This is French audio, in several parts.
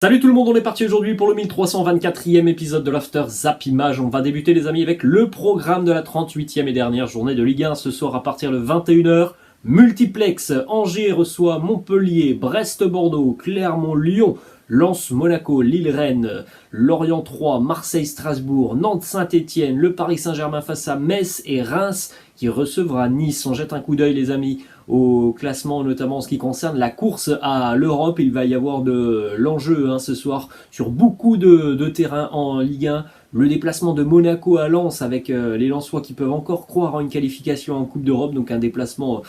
Salut tout le monde, on est parti aujourd'hui pour le 1324e épisode de l'After Zap Image. On va débuter les amis avec le programme de la 38e et dernière journée de Ligue 1 ce soir à partir de 21h. Multiplex, Angers reçoit Montpellier, Brest-Bordeaux, Clermont-Lyon, Lens-Monaco, Lille-Rennes, Lorient 3, Marseille-Strasbourg, Nantes-Saint-Etienne, le Paris Saint-Germain face à Metz et Reims qui recevra Nice. On jette un coup d'œil les amis au classement, notamment en ce qui concerne la course à l'Europe. Il va y avoir de l'enjeu ce soir sur beaucoup de terrains en Ligue 1. Le déplacement de Monaco à Lens avec les Lensois qui peuvent encore croire en une qualification en Coupe d'Europe. Donc un déplacement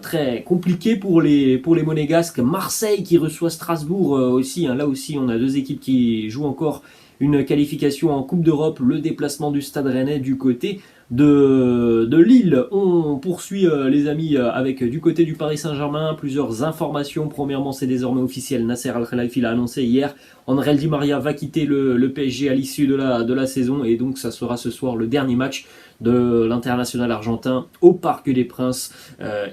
très compliqué pour les Monégasques. Marseille qui reçoit Strasbourg aussi. Là aussi, on a deux équipes qui jouent encore une qualification en Coupe d'Europe. Le déplacement du Stade Rennais du côté de Lille. On poursuit les amis avec du côté du Paris Saint-Germain plusieurs informations. Premièrement, c'est désormais officiel, Nasser Al-Khelaifi l'a annoncé hier, André Di Maria va quitter le PSG à l'issue de la saison et donc ça sera ce soir le dernier match de l'international argentin au Parc des Princes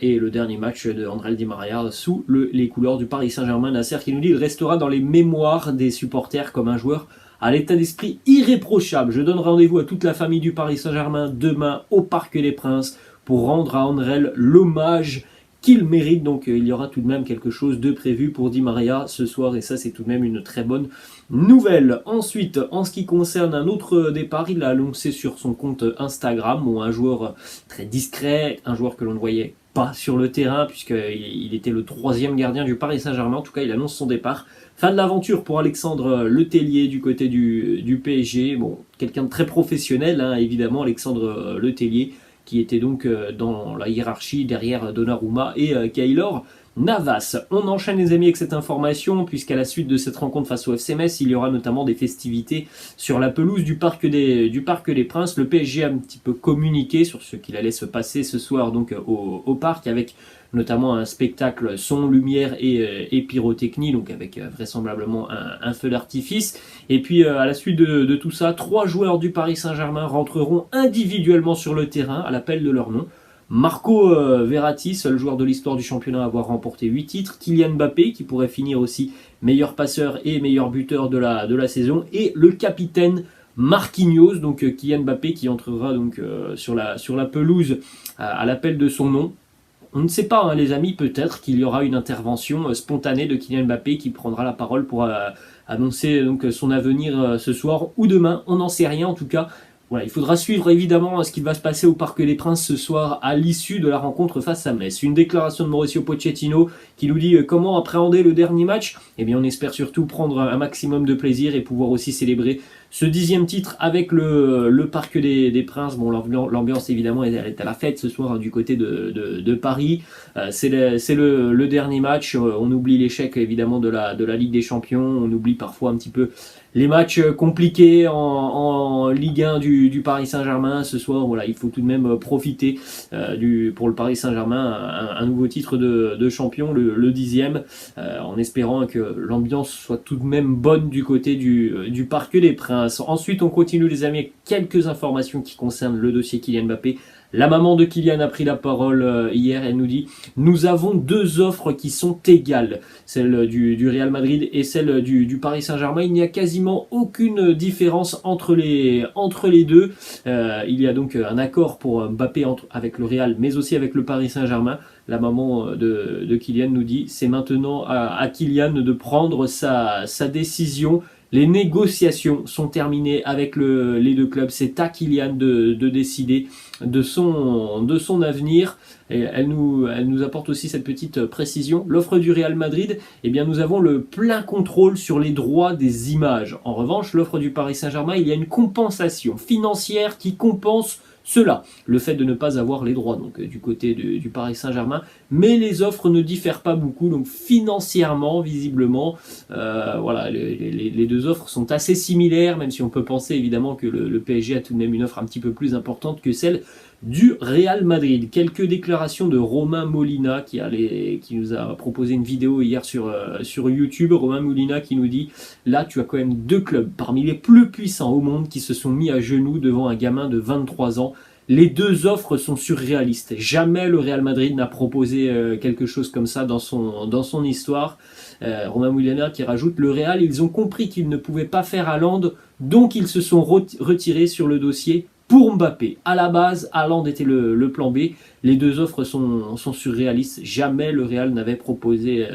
et le dernier match de André Di Maria sous les couleurs du Paris Saint-Germain. Nasser qui nous dit qu'il restera dans les mémoires des supporters comme un joueur à l'état d'esprit irréprochable. Je donne rendez-vous à toute la famille du Paris Saint-Germain demain au Parc des Princes pour rendre à André l'hommage qu'il mérite. Donc il y aura tout de même quelque chose de prévu pour Di Maria ce soir et ça c'est tout de même une très bonne nouvelle. Ensuite, en ce qui concerne un autre départ, il a annoncé sur son compte Instagram un joueur très discret, un joueur que l'on ne voyait pas sur le terrain puisqu'il était le troisième gardien du Paris Saint-Germain. En tout cas, il annonce son départ. Fin de l'aventure pour Alexandre Letellier du côté du PSG. Bon, quelqu'un de très professionnel, évidemment, Alexandre Letellier, qui était donc dans la hiérarchie derrière Donnarumma et Keylor Navas. On enchaîne les amis avec cette information puisqu'à la suite de cette rencontre face au FC Metz, il y aura notamment des festivités sur la pelouse du Parc des Princes. Le PSG a un petit peu communiqué sur ce qu'il allait se passer ce soir donc au parc avec notamment un spectacle son, lumière et pyrotechnie, donc avec vraisemblablement un feu d'artifice. Et puis à la suite de tout ça, 3 joueurs du Paris Saint-Germain rentreront individuellement sur le terrain à l'appel de leur nom. Marco Verratti, seul joueur de l'histoire du championnat à avoir remporté 8 titres. Kylian Mbappé, qui pourrait finir aussi meilleur passeur et meilleur buteur de la saison. Et le capitaine Marquinhos, donc Kylian Mbappé qui entrera donc sur la pelouse à l'appel de son nom. On ne sait pas, les amis, peut-être qu'il y aura une intervention spontanée de Kylian Mbappé qui prendra la parole pour annoncer donc son avenir ce soir ou demain. On n'en sait rien en tout cas. Voilà, il faudra suivre évidemment ce qui va se passer au Parc des Princes ce soir à l'issue de la rencontre face à Metz. Une déclaration de Mauricio Pochettino qui nous dit comment appréhender le dernier match. Eh bien, on espère surtout prendre un maximum de plaisir et pouvoir aussi célébrer ce 10e titre avec le Parc des Princes. Bon, l'ambiance évidemment elle est à la fête ce soir du côté de Paris. C'est le dernier match. On oublie l'échec évidemment de la Ligue des Champions. On oublie parfois un petit peu les matchs compliqués en Ligue 1 du Paris Saint-Germain. Ce soir, voilà, il faut tout de même profiter pour le Paris Saint-Germain, un nouveau titre de champion, le 10e, en espérant que l'ambiance soit tout de même bonne du côté du Parc des Princes. Ensuite, on continue les amis avec quelques informations qui concernent le dossier Kylian Mbappé. La maman de Kylian a pris la parole hier, elle nous dit « Nous avons 2 offres qui sont égales, celle du Real Madrid et celle du Paris Saint-Germain. Il n'y a quasiment aucune différence entre les deux. Il y a donc un accord pour Mbappé avec le Real, mais aussi avec le Paris Saint-Germain. La maman de Kylian nous dit « C'est maintenant à Kylian de prendre sa décision. » Les négociations sont terminées avec les 2 clubs. C'est à Kylian de décider de son avenir. Et elle nous apporte aussi cette petite précision. L'offre du Real Madrid, eh bien nous avons le plein contrôle sur les droits des images. En revanche, l'offre du Paris Saint-Germain, il y a une compensation financière qui compense cela, le fait de ne pas avoir les droits donc du côté du Paris Saint-Germain, mais les offres ne diffèrent pas beaucoup, donc financièrement, visiblement, voilà, les 2 offres sont assez similaires, même si on peut penser évidemment que le PSG a tout de même une offre un petit peu plus importante que celle du Real Madrid. Quelques déclarations de Romain Molina qui nous a proposé une vidéo hier sur YouTube. Romain Molina qui nous dit « Là, tu as quand même 2 clubs parmi les plus puissants au monde qui se sont mis à genoux devant un gamin de 23 ans. Les deux offres sont surréalistes. Jamais le Real Madrid n'a proposé quelque chose comme ça dans son histoire. Romain Moulinard qui rajoute: le Real, ils ont compris qu'ils ne pouvaient pas faire Haaland, donc ils se sont retirés sur le dossier pour Mbappé. À la base, Haaland était le plan B. Les deux offres sont surréalistes. Jamais le Real n'avait proposé.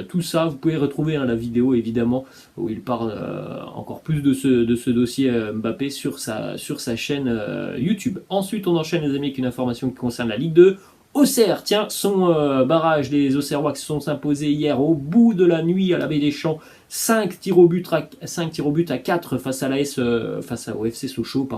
Tout ça, vous pouvez retrouver la vidéo évidemment où il parle encore plus de ce dossier Mbappé sur sa chaîne YouTube. Ensuite, on enchaîne les amis avec une information qui concerne la Ligue 2. Auxerre, tiens, son barrage, les Auxerrois qui se sont imposés hier au bout de la nuit à la Baie des Champs, 5 tirs au but à 4 face au FC Sochaux,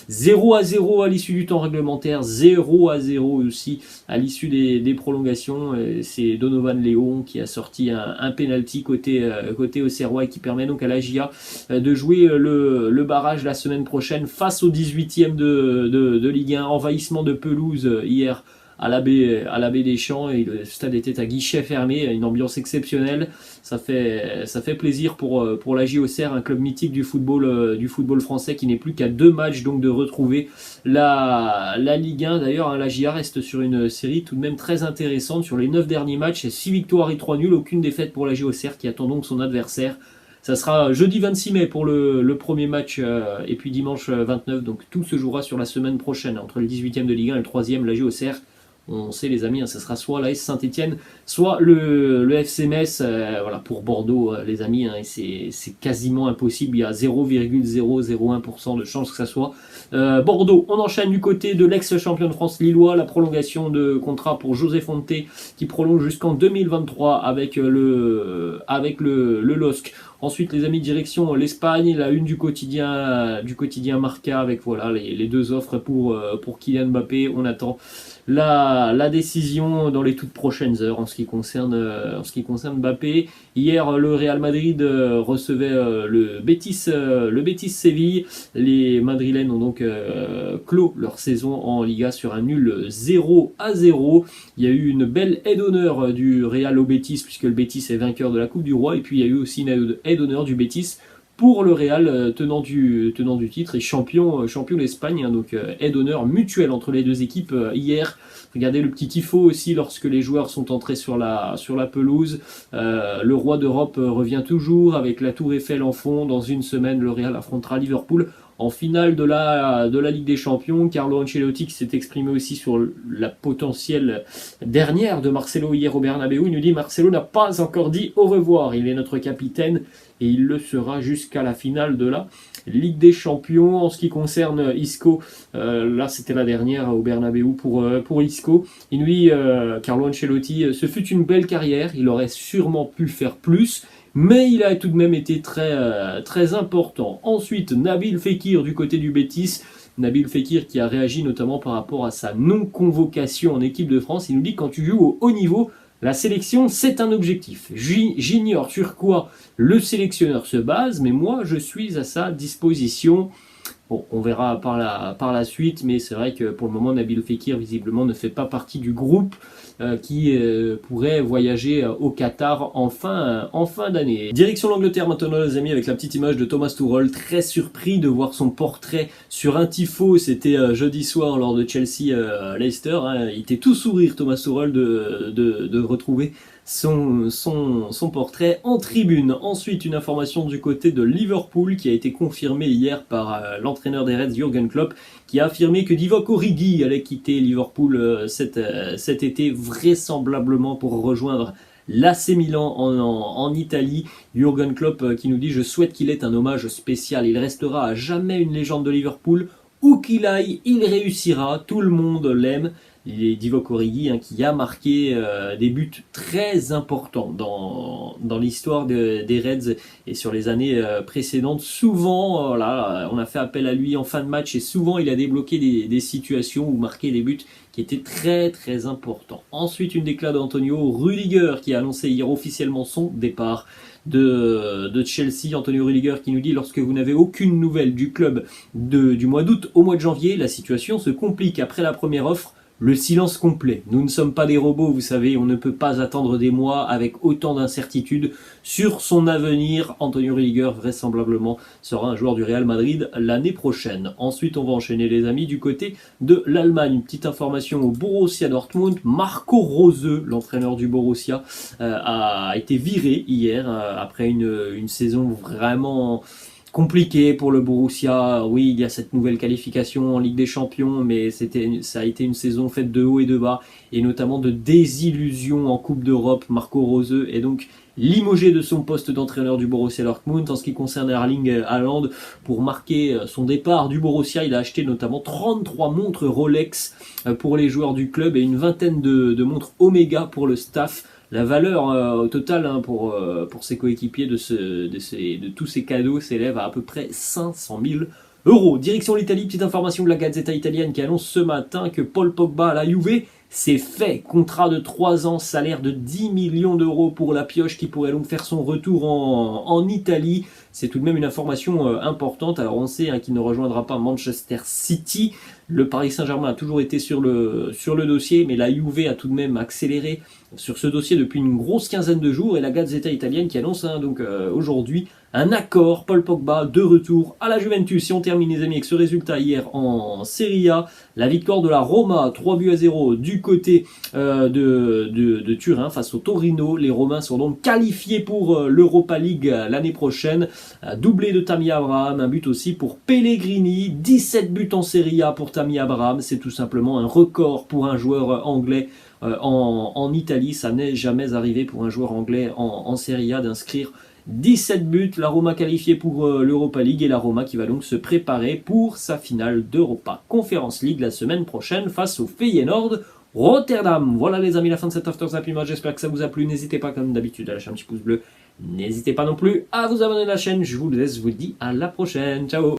0-0 à l'issue du temps réglementaire, 0-0 aussi à l'issue des prolongations. C'est Donovan Léon qui a sorti un penalty côté Auxerrois et qui permet donc à la GIA de jouer le barrage la semaine prochaine face au 18e de Ligue 1. Envahissement de pelouse hier à la baie des Champs, et le stade était à guichet fermé, une ambiance exceptionnelle. Ça fait plaisir pour la Auxerre, un club mythique du football français qui n'est plus qu'à 2 matchs donc de retrouver la Ligue 1. D'ailleurs, la GIA reste sur une série tout de même très intéressante. Sur les 9 derniers matchs, 6 victoires et 3 nuls, aucune défaite pour la Auxerre qui attend donc son adversaire. Ça sera jeudi 26 mai pour le premier match et puis dimanche 29. Donc tout se jouera sur la semaine prochaine entre le 18e de Ligue 1 et le 3e, la Auxerre. On sait les amis, ça sera soit l'AS Saint-Etienne, soit le FC Metz. Voilà, pour Bordeaux les amis, c'est quasiment impossible, il y a 0,001% de chance que ça soit. Bordeaux, on enchaîne du côté de l'ex-champion de France lillois, la prolongation de contrat pour José Fonte qui prolonge jusqu'en 2023 avec le LOSC. Ensuite, les amis, direction l'Espagne, la une du quotidien Marca avec les deux offres pour Kylian Mbappé. On attend la décision dans les toutes prochaines heures en ce qui concerne Mbappé. Hier, le Real Madrid recevait le Betis Séville. Les Madrilènes ont donc clos leur saison en Liga sur un nul 0-0. Il y a eu une belle aide d'honneur du Real au Betis puisque le Betis est vainqueur de la Coupe du Roi, et puis il y a eu aussi une aide d'honneur du Betis pour le Real, tenant du titre et champion d'Espagne. Donc aide d'honneur mutuelle entre les deux équipes hier. Regardez le petit tifo aussi lorsque les joueurs sont entrés sur la pelouse. Le roi d'Europe revient toujours avec la Tour Eiffel en fond. Dans une semaine, le Real affrontera Liverpool en finale de la Ligue des Champions. Carlo Ancelotti qui s'est exprimé aussi sur la potentielle dernière de Marcelo hier au Bernabéu. Il nous dit: Marcelo n'a pas encore dit au revoir. Il est notre capitaine et il le sera jusqu'à la finale de la Ligue des Champions. En ce qui concerne Isco, là c'était la dernière au Bernabéu pour Isco. Il nous dit, Carlo Ancelotti, ce fut une belle carrière, il aurait sûrement pu faire plus, mais il a tout de même été très important. Ensuite, Nabil Fekir du côté du Betis. Nabil Fekir qui a réagi notamment par rapport à sa non-convocation en équipe de France. Il nous dit: quand tu joues au haut niveau, la sélection, c'est un objectif. J'ignore sur quoi le sélectionneur se base, mais moi, je suis à sa disposition. Bon, on verra par la suite, mais c'est vrai que pour le moment, Nabil Fekir, visiblement, ne fait pas partie du groupe qui pourrait voyager au Qatar en fin d'année. Direction l'Angleterre maintenant, les amis, avec la petite image de Thomas Tuchel, très surpris de voir son portrait sur un tifo. C'était jeudi soir lors de Chelsea-Leicester. Il était tout sourire, Thomas Tuchel, de retrouver son portrait en tribune. Ensuite, une information du côté de Liverpool qui a été confirmée hier par l'entraîneur des Reds, Jürgen Klopp, qui a affirmé que Divock Origi allait quitter Liverpool cet été, vraisemblablement pour rejoindre l'AC Milan en Italie. Jürgen Klopp qui nous dit: je souhaite qu'il ait un hommage spécial. Il restera à jamais une légende de Liverpool. Où qu'il aille, il réussira. Tout le monde l'aime. Il est Divock Origi qui a marqué des buts très importants dans l'histoire des Reds et sur les années précédentes. Souvent, on a fait appel à lui en fin de match et souvent il a débloqué des situations ou marqué des buts qui étaient très très importants. Ensuite, une déclaration d'Antonio Rüdiger qui a annoncé hier officiellement son départ de Chelsea. Antonio Rüdiger qui nous dit: lorsque vous n'avez aucune nouvelle du club du mois d'août au mois de janvier, la situation se complique. Après la première offre, le silence complet. Nous ne sommes pas des robots, vous savez, on ne peut pas attendre des mois avec autant d'incertitudes sur son avenir. Antonio Rudiger, vraisemblablement, sera un joueur du Real Madrid l'année prochaine. Ensuite, on va enchaîner, les amis, du côté de l'Allemagne. Une petite information au Borussia Dortmund. Marco Rose, l'entraîneur du Borussia, a été viré hier après une saison vraiment compliqué pour le Borussia. Oui, il y a cette nouvelle qualification en Ligue des Champions, mais ça a été une saison faite de haut et de bas, et notamment de désillusions en Coupe d'Europe. Marco Rose est donc limogé de son poste d'entraîneur du Borussia Dortmund. En ce qui concerne Erling Haaland, pour marquer son départ du Borussia, il a acheté notamment 33 montres Rolex pour les joueurs du club et une vingtaine de montres Omega pour le staff. La valeur au total pour ses coéquipiers de tous ces cadeaux s'élève à peu près 500 000 euros. Direction l'Italie, petite information de la Gazzetta italienne qui annonce ce matin que Paul Pogba à la Juve, c'est fait. Contrat de 3 ans, salaire de 10 millions d'euros pour la pioche qui pourrait donc faire son retour en Italie. C'est tout de même une information importante. Alors on sait qu'il ne rejoindra pas Manchester City. Le Paris Saint-Germain a toujours été sur le dossier, mais la Juve a tout de même accéléré sur ce dossier depuis une grosse quinzaine de jours. Et la Gazzetta italienne qui annonce aujourd'hui un accord, Paul Pogba de retour à la Juventus. Si on termine, les amis, avec ce résultat hier en Serie A, la victoire de la Roma, 3-0 du côté de Turin face au Torino. Les Romains sont donc qualifiés pour l'Europa League l'année prochaine. Doublé de Tammy Abraham, un but aussi pour Pellegrini, 17 buts en Serie A pour Tammy Abraham. C'est tout simplement un record pour un joueur anglais en Italie. Ça n'est jamais arrivé pour un joueur anglais en Serie A d'inscrire 17 buts. La Roma qualifiée pour l'Europa League, et la Roma qui va donc se préparer pour sa finale d'Europa Conference League la semaine prochaine face au Feyenoord Rotterdam. Voilà les amis, la fin de cet After Zappy Match. J'espère que ça vous a plu. N'hésitez pas comme d'habitude à lâcher un petit pouce bleu. N'hésitez pas non plus à vous abonner à la chaîne. Je vous laisse, je vous dis à la prochaine. Ciao.